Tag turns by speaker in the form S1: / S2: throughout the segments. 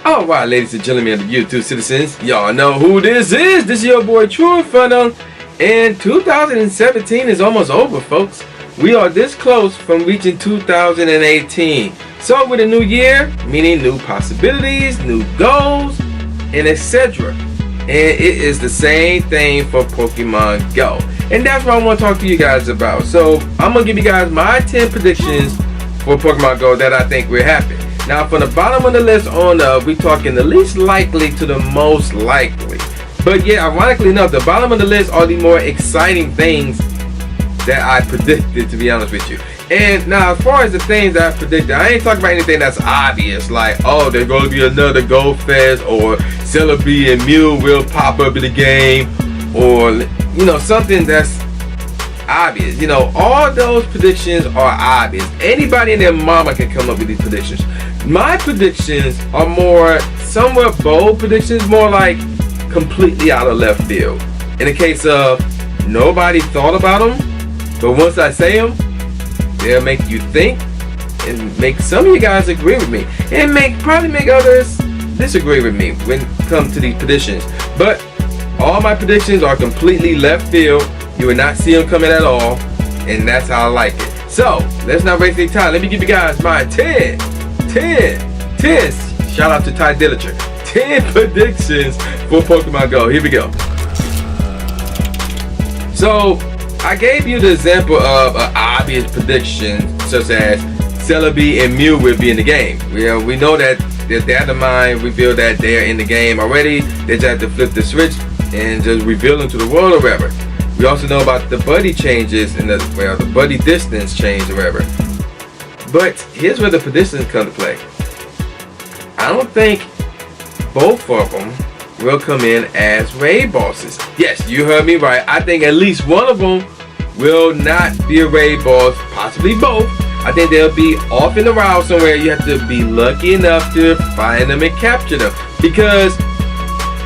S1: Alright, ladies and gentlemen of the YouTube citizens, y'all know who this is. This is your boy True Inferno, and 2017 is almost over, folks. We are this close from reaching 2018. So with a new year, meaning new possibilities, new goals, and etc. And it is the same thing for Pokemon Go. And that's what I want to talk to you guys about. So I'm going to give you guys my 10 predictions for Pokemon Go that I think will happen. Now from the bottom of the list on up, we're talking the least likely to the most likely. But yeah, ironically enough, the bottom of the list are the more exciting things that I predicted, to be honest with you. And now as far as the things that I predicted, I ain't talking about anything that's obvious, like, oh, there's going to be another Go Fest, or Celebi and Mew will pop up in the game, or, you know, something that's obvious. You know, all those predictions are obvious. Anybody and their mama can come up with these predictions. My predictions are more somewhat bold predictions, more like completely out of left field. In the case of nobody thought about them, but once I say them, they'll make you think and make some of you guys agree with me, and probably make others disagree with me when it comes to these predictions. But all my predictions are completely left field. You will not see them coming at all, and that's how I like it. So let's not waste any time. Let me give you guys my 10 shout out to Ty Dillinger, 10 predictions for Pokemon Go. Here we go. So I gave you the example of an obvious prediction, such as Celebi and Mew will be in the game. We know that their data mine revealed that they're in the game already. They just have to flip the switch and just reveal them to the world or whatever. We also know about the buddy changes and the buddy distance change or whatever. But here's where the predictions come to play. I don't think both of them will come in as raid bosses. Yes, you heard me right. I think at least one of them will not be a raid boss, possibly both. I think they'll be off in the wild somewhere. You have to be lucky enough to find them and capture them. Because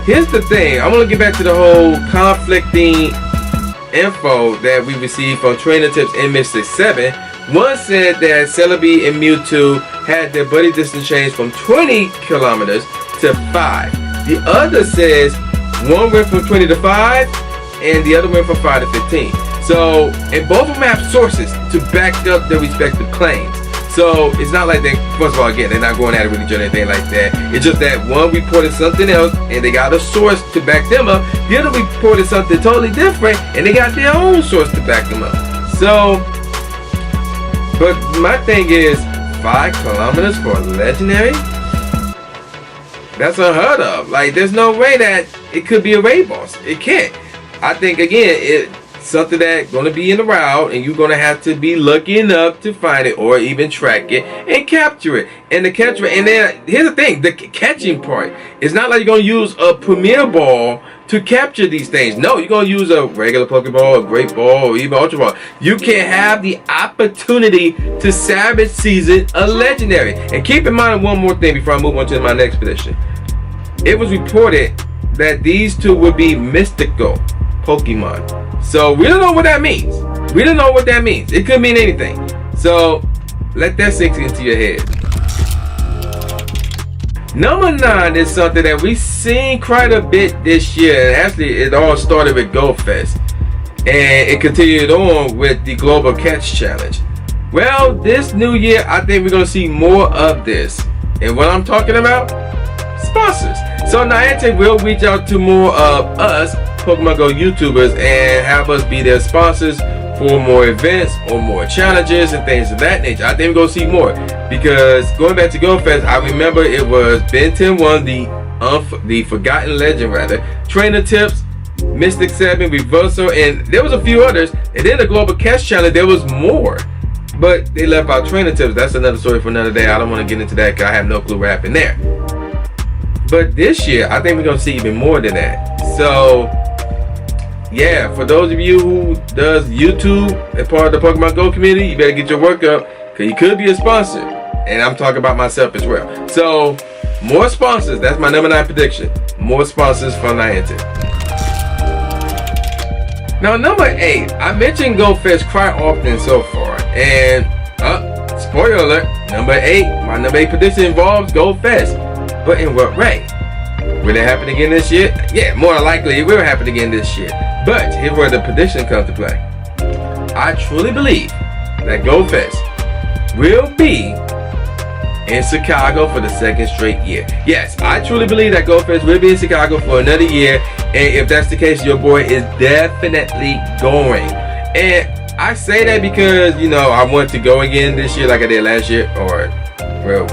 S1: here's the thing. I want to get back to the whole conflicting info that we received from Trainer Tips in Mystic 7. One said that Celebi and Mewtwo had their buddy distance change from 20 kilometers to 5. The other says one went from 20 to 5 and the other went from 5 to 15. So, and both of them have sources to back up their respective claims. So it's not like they, first of all, again, they're not going at it with each other or anything like that. It's just that one reported something else and they got a source to back them up. The other reported something totally different and they got their own source to back them up. So, but my thing is 5 kilometers for a legendary? That's unheard of. Like, there's no way that it could be a raid boss. It can't. I think, again, it's something that's going to be in the route, and you're going to have to be lucky enough to find it or even track it and capture it. And the catcher, and then here's the thing, the catching part. It's not like you're going to use a Premier Ball to capture these things. No, you're going to use a regular Pokeball, a Great Ball, or even Ultra Ball. You can have the opportunity to Savage Season a legendary. And keep in mind one more thing before I move on to my next prediction. It was reported that these two would be mystical Pokemon. So we don't know what that means. We don't know what that means. It could mean anything. So let that sink into your head. Number 9 is something that we've seen quite a bit this year. And actually, it all started with Go Fest. And it continued on with the Global Catch Challenge. Well, this new year, I think we're going to see more of this. And what I'm talking about? Sponsors. So Niantic will reach out to more of us Pokemon Go YouTubers and have us be their sponsors for more events or more challenges and things of that nature. I think we're going to see more, because going back to Go Fest, I remember it was Ben 10 won the Forgotten Legend rather, Trainer Tips, Mystic 7, Reversal, and there was a few others. And then the Global Catch Challenge, there was more, but they left out Trainer Tips. That's another story for another day. I don't want to get into that because I have no clue what happened there. But this year, I think we're going to see even more than that. So yeah, for those of you who does YouTube and part of the Pokemon Go community, you better get your work up, because you could be a sponsor. And I'm talking about myself as well. So, more sponsors. That's my number 9 prediction. More sponsors from Niantic. Now, number 8. I mentioned Go Fest quite often so far. And, spoiler alert, number 8. My number 8 prediction involves Go Fest. but in what way? Will it happen again this year? Yeah, more likely it will happen again this year. But here's where the prediction comes to play. I truly believe that Go Fest will be in Chicago for the second straight year. Yes, I truly believe that Go Fest will be in Chicago for another year. And if that's the case, your boy is definitely going. And I say that because, you know, I want to go again this year like I did last year. Or, well,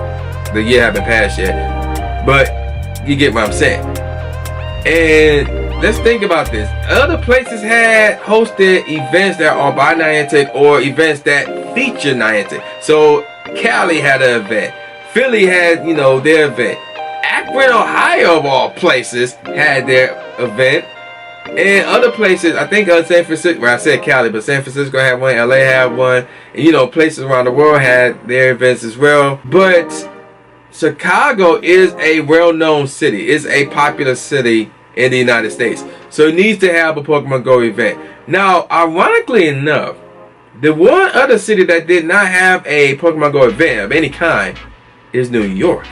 S1: the year haven't passed yet. But you get what I'm saying. And let's think about this. Other places had hosted events that are by Niantic or events that feature Niantic. So Cali had an event. Philly had, you know, their event. Akron, Ohio, of all places, had their event. And other places, I think San Francisco, well, I said Cali, but San Francisco had one, LA had one. And, you know, places around the world had their events as well. But Chicago is a well-known city. It's a popular city in the United States. So it needs to have a Pokemon Go event. Now, ironically enough, the one other city that did not have a Pokemon Go event of any kind is New York.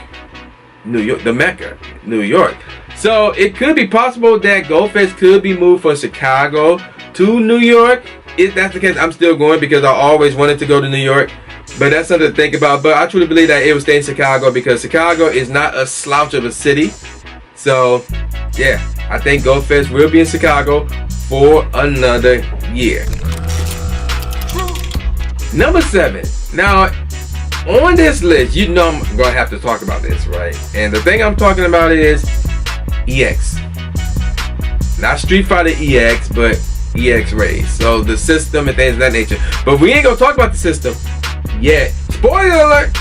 S1: New York, the Mecca, New York. So it could be possible that Go Fest could be moved from Chicago to New York. If that's the case, I'm still going because I always wanted to go to New York. But that's something to think about. But I truly believe that it will stay in Chicago because Chicago is not a slouch of a city. So, yeah, I think Go Fest will be in Chicago for another year. Number 7. Now, on this list, you know I'm going to have to talk about this, right? And the thing I'm talking about is EX. Not Street Fighter EX, but EX Rays. So the system and things of that nature. But we ain't going to talk about the system yet. Spoiler alert!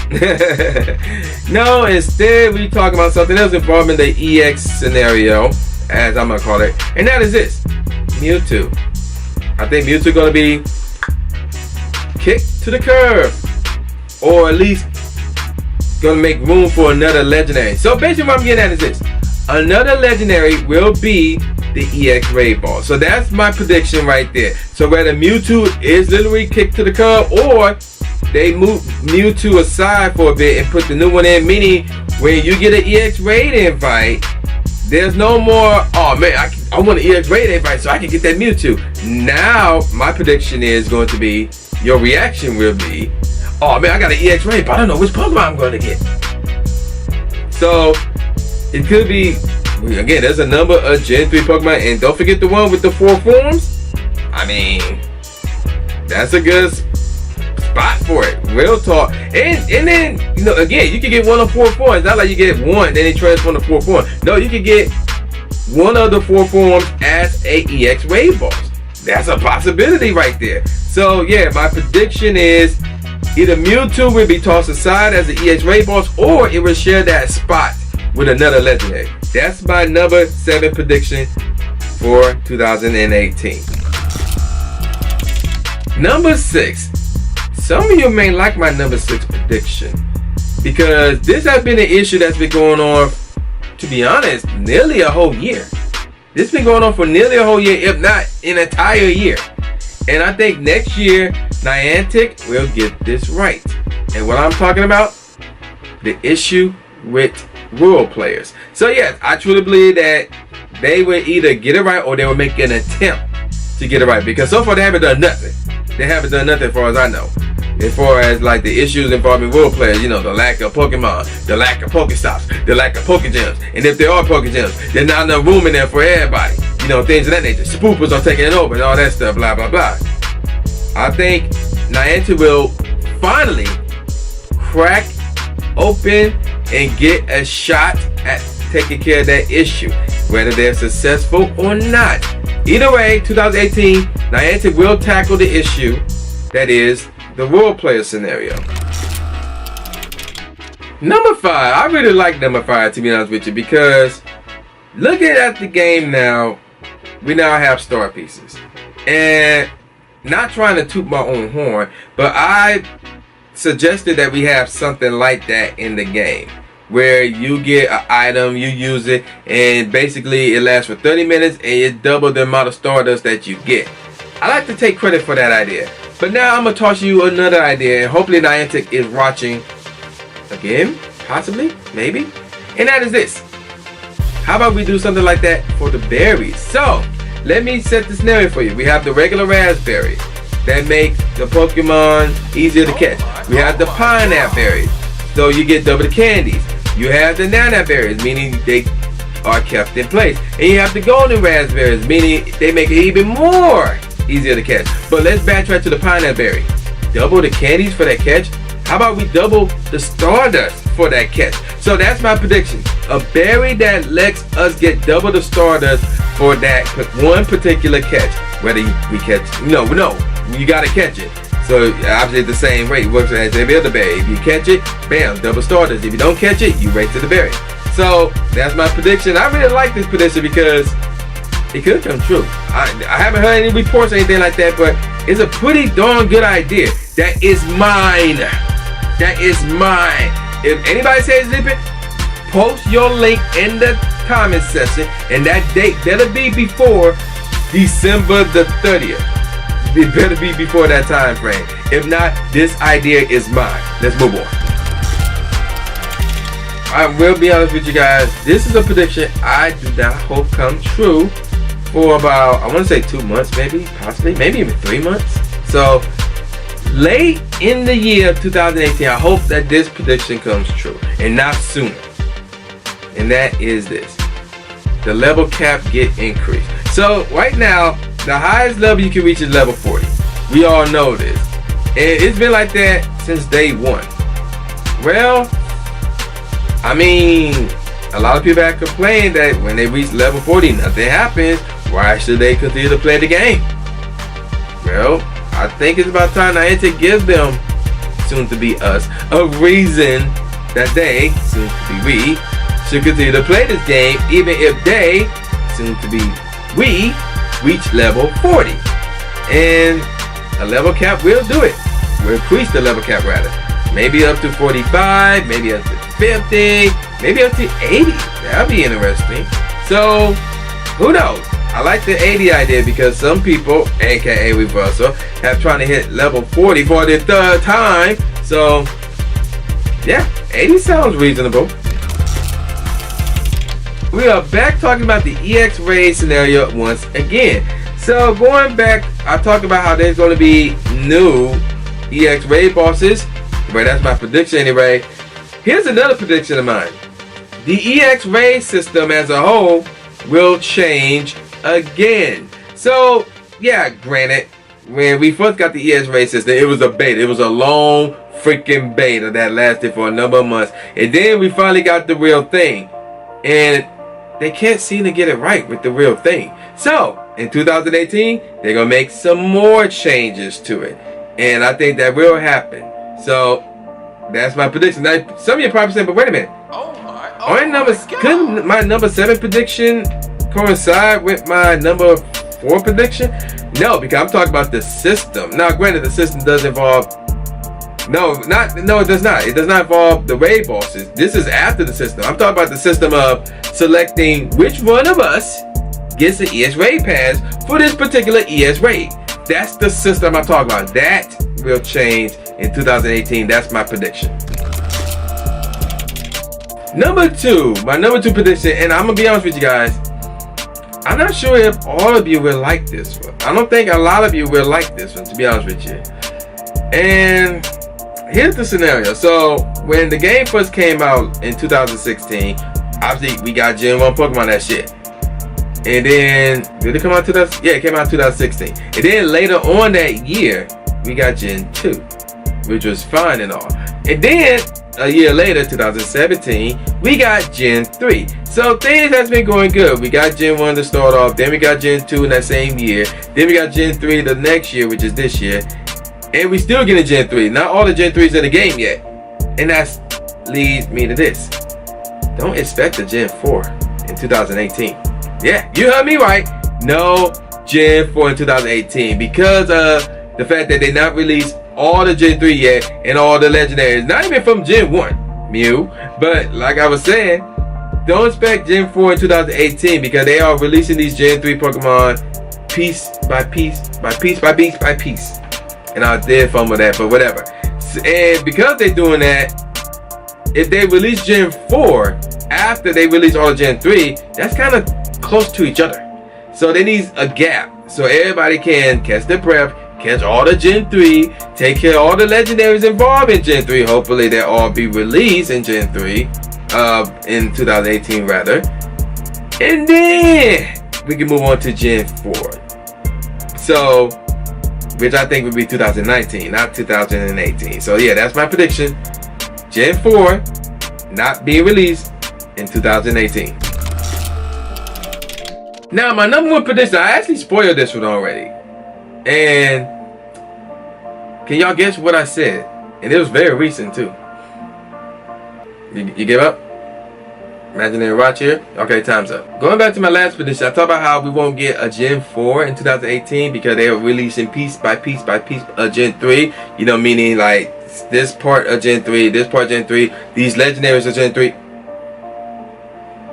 S1: No, instead we talk about something else involving the EX scenario, as I'm going to call it. And that is this. Mewtwo. I think Mewtwo going to be kicked to the curb. Or at least gonna make room for another legendary. So basically what I'm getting at is this. Another legendary will be the EX Raid Ball. So that's my prediction right there. So whether Mewtwo is literally kicked to the curb or they move Mewtwo aside for a bit and put the new one in, meaning when you get an EX Raid invite, there's no more, oh man, I want an EX Raid invite so I can get that Mewtwo. Now my prediction is going to be, your reaction will be, oh man, I got an EX Raid, but I don't know which Pokemon I'm going to get. So, it could be, again, there's a number of Gen 3 Pokemon, and don't forget the one with the 4 forms. I mean, that's a good spot for it. Real talk. And then, you know, again, you can get one of 4 forms. Not like you get one, then they transform to 4 forms. No, you can get one of the 4 forms as a EX Raid Balls. That's a possibility right there. So, yeah, my prediction is either Mewtwo will be tossed aside as the EX Raid Balls, or it will share that spot with another legendary. That's my number 7 prediction for 2018. Number 6. Some of you may like my number 6 prediction because this has been an issue that's been going on, to be honest, nearly a whole year. This has been going on for nearly a whole year, if not an entire year. And I think next year, Niantic will get this right. And what I'm talking about, the issue with rural players. So yes, I truly believe that they will either get it right or they will make an attempt to get it right. Because so far they haven't done nothing. They haven't done nothing as far as I know. As far as like the issues involving rural players, you know, the lack of Pokemon, the lack of Pokestops, the lack of Pokegems. And if there are Pokegems, there's not enough room in there for everybody. You know, things of that nature. Spoopers are taking it over and all that stuff, blah, blah, blah. I think Niantic will finally crack open and get a shot at taking care of that issue, whether they're successful or not. Either way, 2018, Niantic will tackle the issue that is the role player scenario. Number 5, I really like number 5 to be honest with you, because looking at the game now, we now have star pieces. And not trying to toot my own horn, but I suggested that we have something like that in the game, where you get an item, you use it, and basically it lasts for 30 minutes and it double the amount of Stardust that you get. I like to take credit for that idea. But now I'm going to toss you another idea, and hopefully Niantic is watching again, possibly, maybe. And that is this. How about we do something like that for the berries? So, let me set the scenario for you. We have the regular raspberry that make the Pokemon easier to catch. We have the pineapple berries, so you get double the candies. You have the nanap berries, meaning they are kept in place. And you have the golden raspberries, meaning they make it even more easier to catch. But let's backtrack to the pineapple berry. Double the candies for that catch? How about we double the stardust for that catch? So that's my prediction. A berry that lets us get double the stardust for that one particular catch. Whether we catch, no, you gotta catch it. So obviously the same rate works as every other berry. If you catch it, bam, double stardust. If you don't catch it, you race to the berry. So that's my prediction. I really like this prediction because it could come true. I haven't heard any reports or anything like that, but it's a pretty darn good idea. That is mine. That is mine. If anybody says different, post your link in the comment section, and that date better be before December the 30th. It better be before that time frame. If not, this idea is mine. Let's move on. I will be honest with you guys. This is a prediction I do not hope comes true for about, I want to say 2 months, maybe, possibly, maybe even 3 months. So late in the year of 2018, I hope that this prediction comes true and not sooner. And that is this: the level cap get increased. So right now, the highest level you can reach is level 40. We all know this. And it's been like that since day one. Well, I mean, a lot of people have complained that when they reach level 40, nothing happens. Why should they continue to play the game? Well, I think it's about time Niantic gives them, soon to be us, a reason that they, soon to be we, should continue to play this game, even if they, soon to be we, reach level 40. And a level cap will do it. We'll increase the level cap rather. Maybe up to 45, maybe up to 50, maybe up to 80. That'll be interesting. So, who knows? I like the 80 idea because some people, aka Reversal, have trying to hit level 40 for the third time. So, yeah, 80 sounds reasonable. We are back talking about the EX raid scenario once again. So going back, I talked about how there's going to be new EX raid bosses. But that's my prediction anyway. Here's another prediction of mine. The EX raid system as a whole will change again. So yeah, granted, when we first got the EX raid system, it was a beta. It was a long freaking beta that lasted for a number of months. And then we finally got the real thing. And they can't seem to get it right with the real thing. So, in 2018, they're going to make some more changes to it. And I think that will happen. So, that's my prediction. Now, some of you probably saying, but wait a minute. Couldn't my number 7 prediction coincide with my number 4 prediction? No, because I'm talking about the system. Now, granted, the system does involve... No, it does not. It does not involve the raid bosses. This is after the system. I'm talking about the system of selecting which one of us gets the ES raid pass for this particular ES raid. That's the system I'm talking about. That will change in 2018. That's my prediction. Number 2, my number 2 prediction, and I'm gonna be honest with you guys. I'm not sure if all of you will like this one. I don't think a lot of you will like this one, to be honest with you. And here's the scenario. So when the game first came out in 2016, obviously we got Gen 1 Pokemon, that shit. And then, did it come out 2000? Yeah, it came out 2016. And then later on that year, we got Gen 2, which was fine and all. And then a year later, 2017, we got Gen 3. So things has been going good. We got Gen 1 to start off, then we got Gen 2 in that same year, then we got Gen 3 the next year, which is this year. And we still getting Gen 3. Not all the Gen 3s in the game yet. And that leads me to this. Don't expect a Gen 4 in 2018. Yeah, you heard me right. No Gen 4 in 2018 because of the fact that they not released all the Gen 3 yet and all the legendaries. Not even from Gen 1, Mew. But like I was saying, don't expect Gen 4 in 2018 because they are releasing these Gen 3 Pokemon piece by piece by piece by piece by piece. And I did fumble that, but whatever. And because they're doing that, if they release Gen 4, after they release all of Gen 3, that's kind of close to each other. So they need a gap so everybody can catch their breath, catch all the Gen 3, take care of all the legendaries involved in Gen 3. Hopefully they'll all be released in Gen 3, in 2018 rather. And then we can move on to Gen 4. So, which I think would be 2019, not 2018. So yeah, that's my prediction. Gen 4 not being released in 2018. Now my number one prediction, I actually spoiled this one already. And can y'all guess what I said? And it was very recent too. You give up? Imaginary watch here? Okay, time's up. Going back to my last prediction, I talked about how we won't get a Gen 4 in 2018 because they are releasing piece by piece by piece a Gen 3. You know, meaning like this part of Gen 3, this part of Gen 3, these legendaries of Gen 3.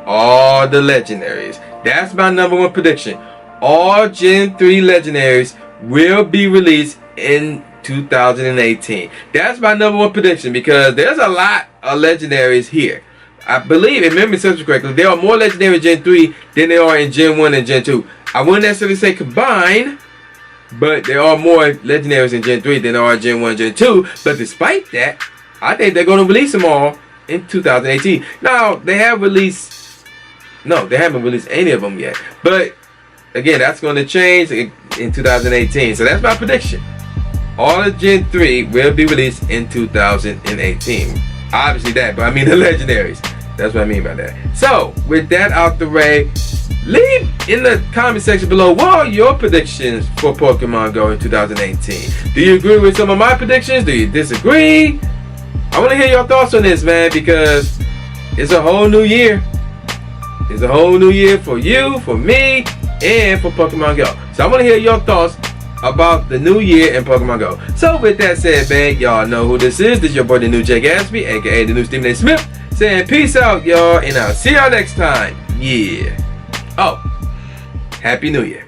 S1: All the legendaries. That's my number one prediction. All Gen 3 legendaries will be released in 2018. That's my number one prediction because there's a lot of legendaries here. I believe, if memory serves me correctly, there are more legendary in Gen 3 than there are in Gen 1 and Gen 2. I wouldn't necessarily say combined, but there are more legendaries in Gen 3 than there are in Gen 1 and Gen 2. But despite that, I think they're going to release them all in 2018. Now, they have released... No, they haven't released any of them yet. But, again, that's going to change in 2018. So that's my prediction. All of Gen 3 will be released in 2018. Obviously that, but I mean the legendaries. That's what I mean by that. So, with that out the way, leave in the comment section below what are your predictions for Pokemon Go in 2018. Do you agree with some of my predictions? Do you disagree? I want to hear your thoughts on this, man, because it's a whole new year. It's a whole new year for you, for me, and for Pokemon Go. So I want to hear your thoughts about the new year in Pokemon Go. So with that said, man, y'all know who this is. This is your boy, the new Jay Gatsby, aka the new Stephen A. Smith, saying peace out, y'all, and I'll see y'all next time. Yeah. Oh, Happy New Year.